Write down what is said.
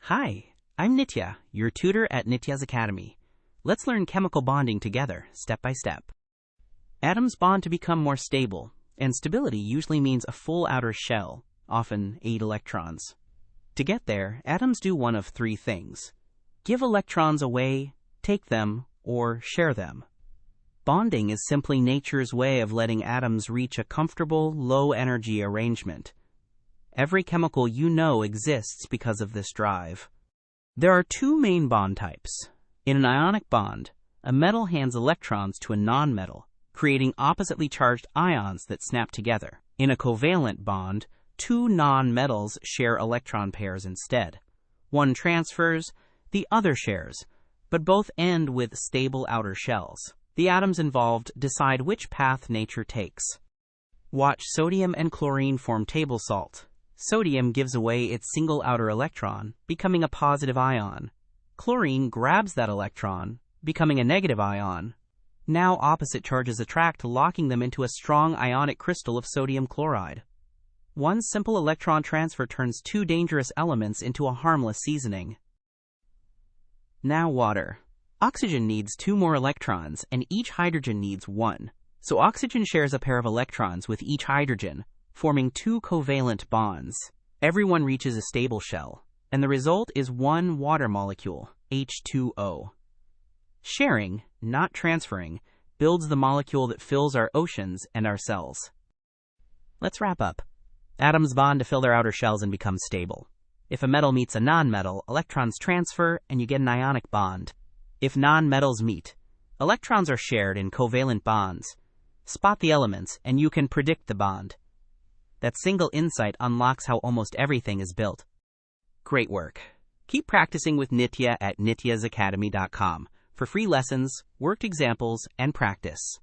Hi, I'm Nitya, your tutor at Nityaz Academy. Let's learn chemical bonding together, step by step. Atoms bond to become more stable, and stability usually means a full outer shell, often 8 electrons. To get there, atoms do one of 3 things: give electrons away, take them, or share them. Bonding is simply nature's way of letting atoms reach a comfortable, low-energy arrangement. Every chemical you know exists because of this drive. There are 2 main bond types. In an ionic bond, a metal hands electrons to a nonmetal, creating oppositely charged ions that snap together. In a covalent bond, 2 nonmetals share electron pairs instead. One transfers, the other shares, but both end with stable outer shells. The atoms involved decide which path nature takes. Watch sodium and chlorine form table salt. Sodium gives away its single outer electron, becoming a positive ion. Chlorine grabs that electron, becoming a negative ion. Now opposite charges attract, locking them into a strong ionic crystal of sodium chloride. One simple electron transfer turns 2 dangerous elements into a harmless seasoning. Now water. Oxygen needs 2 more electrons, and each hydrogen needs 1. So oxygen shares a pair of electrons with each hydrogen, forming 2 covalent bonds. Everyone reaches a stable shell, and the result is 1 water molecule, H2O. Sharing, not transferring, builds the molecule that fills our oceans and our cells. Let's wrap up. Atoms bond to fill their outer shells and become stable. If a metal meets a nonmetal, electrons transfer and you get an ionic bond. If nonmetals meet, electrons are shared in covalent bonds. Spot the elements and you can predict the bond. That single insight unlocks how almost everything is built. Great work. Keep practicing with Nitya at nityazacademy.com for free lessons, worked examples, and practice.